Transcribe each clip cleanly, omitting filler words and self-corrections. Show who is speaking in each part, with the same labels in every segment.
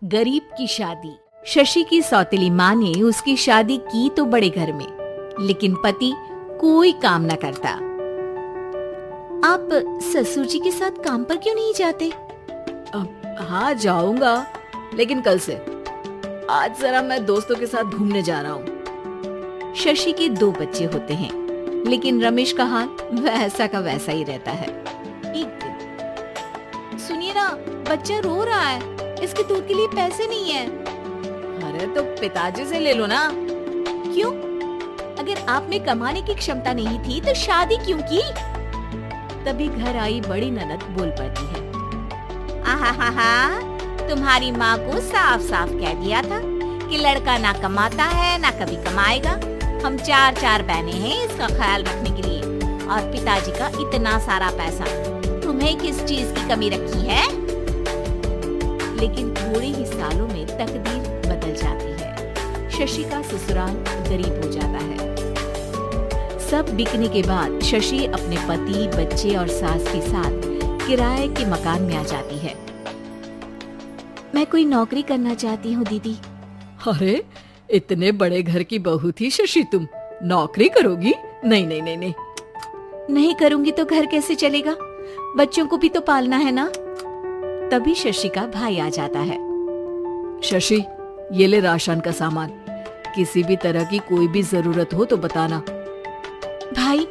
Speaker 1: गरीब की शादी। शशि की सौतेली माँ ने उसकी शादी की तो बड़े घर में, लेकिन पति कोई काम न करता। आप ससुर जी के साथ काम पर क्यों नहीं जाते?
Speaker 2: हाँ जाऊंगा, लेकिन कल से। आज जरा मैं दोस्तों के साथ घूमने जा रहा हूँ।
Speaker 1: शशि के 2 बच्चे होते हैं, लेकिन रमेश का हाल वैसा का वैसा ही रहता है। एक दिन, सुनिए ना, बच्चा रो रहा है, इसके दूध के लिए पैसे नहीं है।
Speaker 2: अरे तो पिताजी से ले लो ना।
Speaker 1: क्यों? अगर आप में कमाने की क्षमता नहीं थी तो शादी क्यों की? तभी घर आई बड़ी ननद बोल पड़ती है, आहा, तुम्हारी माँ को साफ साफ कह दिया था कि लड़का ना कमाता है ना कभी कमाएगा। हम 4 बहनें हैं इसका ख्याल रखने के लिए, और पिताजी का इतना सारा पैसा, तुम्हें किस चीज की कमी रखी है? लेकिन थोड़े ही सालों में तकदीर बदल जाती है। शशि का ससुराल गरीब हो जाता है। सब बिकने के बाद शशि अपने पति, बच्चे और सास के साथ किराए के मकान में आ जाती है। मैं कोई नौकरी करना चाहती हूँ दीदी।
Speaker 2: अरे इतने बड़े घर की बहू थी शशि, तुम नौकरी करोगी? नहीं नहीं नहीं नहीं।
Speaker 1: नहीं करूंगी तो घर कैसे चलेगा? बच्चों को भी तो पालना है ना। तभी शशि का भाई आ जाता है।
Speaker 2: शशि, ये ले राशन का सामान, किसी भी तरह की कोई भी जरूरत हो तो बताना।
Speaker 1: भाई,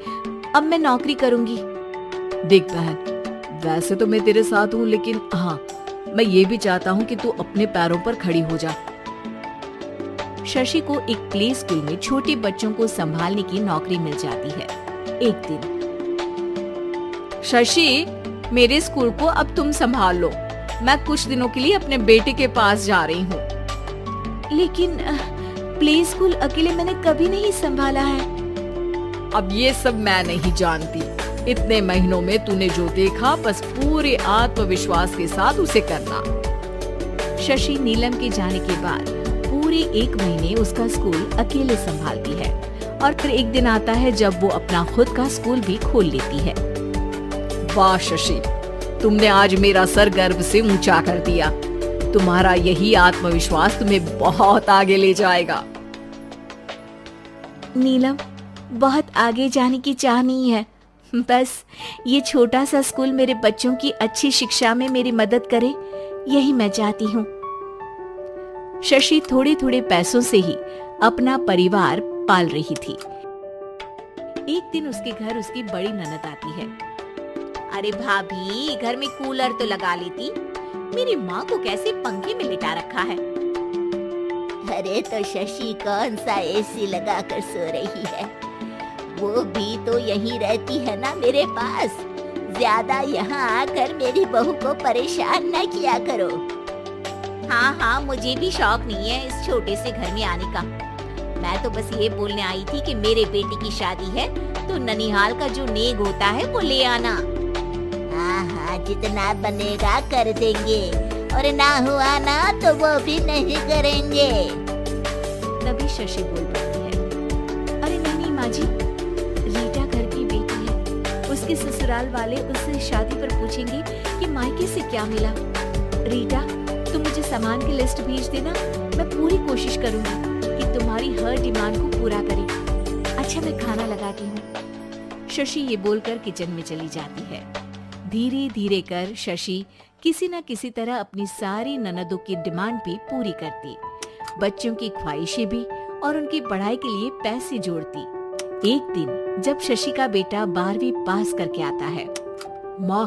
Speaker 1: अब मैं नौकरी करूंगी।
Speaker 2: देख बहन, वैसे तो मैं तेरे साथ हूँ, लेकिन हाँ, मैं ये भी चाहता हूँ कि तू अपने पैरों पर खड़ी हो जा।
Speaker 1: शशि को एक प्ले स्कूल में छोटे बच्चों को संभालने की नौकरी मिल जाती है। एक दिन,
Speaker 2: शशि, मेरे स्कूल को अब तुम संभाल लो। मैं कुछ दिनों के लिए अपने बेटे के पास जा रही हूँ।
Speaker 1: लेकिन प्ले स्कूल अकेले मैंने कभी नहीं संभाला है।
Speaker 2: अब ये सब मैं नहीं जानती। इतने महीनों में तूने जो देखा, बस पूरे आत्मविश्वास के साथ उसे करना।
Speaker 1: शशि नीलम के जाने के बाद पूरे 1 महीने उसका स्कूल अकेले संभालती है, और फिर एक दिन आता है जब वो अपना खुद का स्कूल भी खोल लेती है।
Speaker 2: वाह शशि, तुमने आज मेरा सर गर्व से ऊंचा कर दिया। तुम्हारा यही आत्मविश्वास तुम्हें बहुत आगे ले जाएगा।
Speaker 1: नीलम, बहुत आगे जाने की चाह नहीं है, बस ये छोटा सा स्कूल मेरे बच्चों की अच्छी शिक्षा में मेरी मदद करे, यही मैं चाहती हूँ। शशि थोड़े थोड़े पैसों से ही अपना परिवार पाल रही थी। एक दिन उसके घर उसकी बड़ी ननद आती है। अरे भाभी, घर में कूलर तो लगा लेती, मेरी माँ को कैसे पंखे में लिटा रखा है।
Speaker 3: अरे तो शशि कौन सा एसी लगा कर सो रही है, वो भी तो यहीं रहती है ना मेरे पास। ज्यादा यहाँ आकर मेरी बहू को परेशान न किया करो।
Speaker 1: हाँ, मुझे भी शौक नहीं है इस छोटे से घर में आने का। मैं तो बस ये बोलने आई थी कि मेरे बेटे की शादी है तो ननिहाल का जो नेग होता है वो ले आना।
Speaker 3: हाँ, जितना बनेगा कर देंगे, और ना हुआ ना तो वो भी नहीं करेंगे।
Speaker 1: तभी शशि बोल पड़ती है, अरे नहीं माँ जी, रीटा घर की बेटी है, उसके ससुराल वाले उससे शादी पर पूछेंगे कि मायके से क्या मिला। रीटा, तुम मुझे सामान की लिस्ट भेज देना, मैं पूरी कोशिश करूंगी कि तुम्हारी हर डिमांड को पूरा करे। अच्छा, मैं खाना लगाती हूँ। शशि ये बोलकर किचन में चली जाती है। धीरे धीरे कर शशि किसी न किसी तरह अपनी सारी ननदों की डिमांड भी पूरी करती, बच्चों की ख्वाहिशें भी, और उनकी पढ़ाई के लिए पैसे जोड़ती। एक दिन जब शशि का बेटा 12वीं पास करके आता है,
Speaker 2: माँ,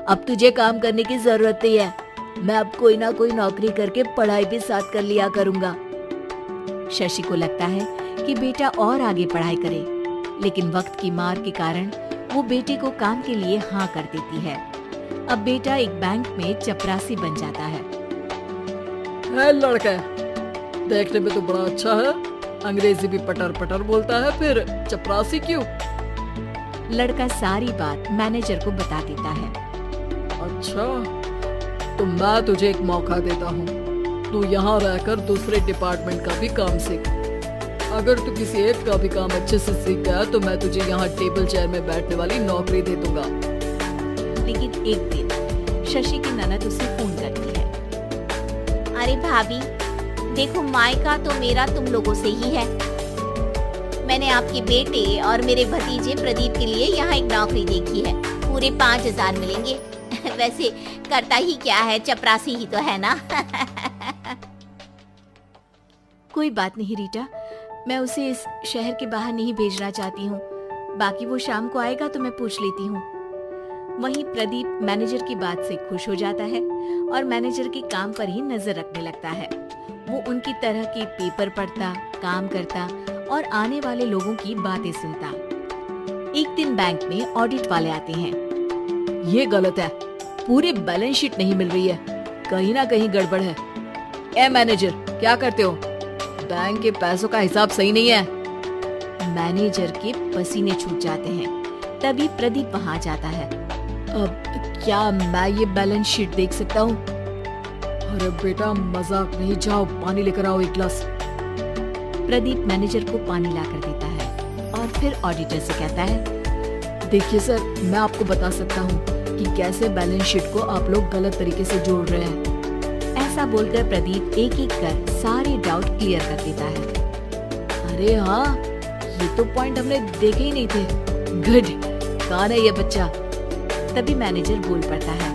Speaker 2: अब तुझे काम करने की जरूरत नहीं है, मैं अब कोई ना कोई नौकरी करके पढ़ाई भी साथ कर लिया करूँगा।
Speaker 1: शशि को लगता है कि बेटा और आगे पढ़ाई करे, लेकिन वक्त की मार के कारण वो बेटे को काम के लिए हाँ कर देती है। अब बेटा एक बैंक में चपरासी बन जाता है।
Speaker 2: लड़का देखने में तो बड़ा अच्छा है, अंग्रेजी भी पटर पटर बोलता है, फिर चपरासी क्यों?
Speaker 1: लड़का सारी बात मैनेजर को बता देता है।
Speaker 2: अच्छा, तो मैं तुझे एक मौका देता हूँ, तू यहाँ रहकर दूसरे डिपार्टमेंट का भी काम सीख। अगर तू किसी एक का भी काम अच्छे से सीख गया तो मैं तुझे यहाँ टेबल चेयर में बैठने वाली नौकरी दे दूंगा।
Speaker 1: लेकिन एक दिन शशि की ननद उसे फोन करती है।
Speaker 3: अरे भाभी, देखो मायका तो मेरा तुम लोगों से ही है। मैंने आपके बेटे और मेरे भतीजे प्रदीप के लिए यहाँ एक नौकरी देखी है, पूरे 5,000 मिलेंगे। वैसे करता ही क्या है, चपरासी ही तो है ना।
Speaker 1: कोई बात नहीं रीटा, मैं उसे इस शहर के बाहर नहीं भेजना चाहती हूँ। बाकी वो शाम को आएगा तो मैं पूछ लेती हूँ। वहीं प्रदीप मैनेजर की बात से खुश हो जाता है और मैनेजर के काम पर ही नजर रखने लगता है। वो उनकी तरह के पेपर पढ़ता, काम करता और आने वाले लोगों की बातें सुनता। एक दिन बैंक में ऑडिट वाले आते हैं।
Speaker 2: ये गलत है, पूरी बैलेंस शीट नहीं मिल रही है, कहीं ना कहीं गड़बड़ है। ए मैनेजर, क्या करते हो? बैंक के पैसों का हिसाब सही नहीं है।
Speaker 1: मैनेजर के पसीने छूट जाते हैं। तभी प्रदीप वहां जाता है।
Speaker 2: अब क्या मैं ये बैलेंस शीट देख सकता हूँ? अरे बेटा मजाक नहीं, जाओ पानी लेकर आओ एक गिलास।
Speaker 1: प्रदीप मैनेजर को पानी लाकर देता है और फिर ऑडिटर से कहता है,
Speaker 2: देखिए सर, मैं आपको बता सकता हूँ कि कैसे बैलेंस शीट को आप लोग गलत तरीके से जोड़ रहे हैं।
Speaker 1: ऐसा बोलकर प्रदीप एक एक कर सारे डाउट क्लियर कर देता है।
Speaker 2: अरे हाँ, ये तो पॉइंट हमने देखे ही नहीं थे। गुड, कौन है ये बच्चा?
Speaker 1: तभी मैनेजर बोल पड़ता है,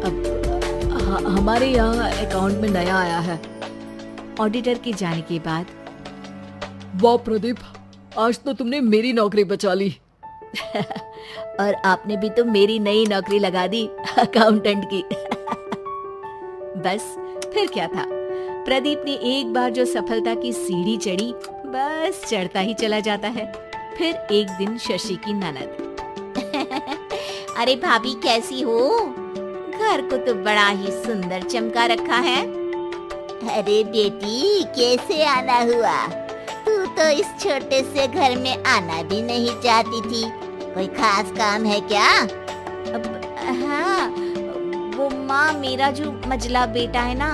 Speaker 2: अब हमारे यहाँ अकाउंट में नया आया है।
Speaker 1: ऑडिटर के जाने के बाद,
Speaker 2: वाह प्रदीप, आज तो तुमने मेरी नौकरी बचा ली।
Speaker 1: और आपने भी तो मेरी नई नौकरी लगा दी, अकाउंटेंट की। बस फिर क्या था, प्रदीप ने एक बार जो सफलता की सीढ़ी चढ़ी, बस चढ़ता ही चला जाता है। फिर एक दिन शशि की ननद,
Speaker 3: अरे भाभी कैसी हो? घर को तो बड़ा ही सुंदर चमका रखा है। अरे बेटी, कैसे आना हुआ? तू तो इस छोटे से घर में आना भी नहीं चाहती थी, कोई खास काम है क्या?
Speaker 1: हाँ, वो माँ, मेरा जो मझला बेटा है ना,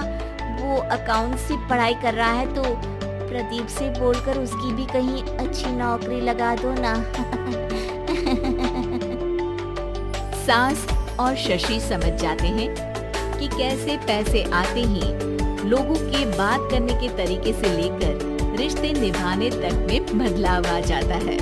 Speaker 1: वो अकाउंट से पढ़ाई कर रहा है, तो प्रदीप से बोलकर उसकी भी कहीं अच्छी नौकरी लगा दो ना। सास और शशि समझ जाते हैं कि कैसे पैसे आते ही लोगों के बात करने के तरीके से लेकर रिश्ते निभाने तक में बदलाव आ जाता है।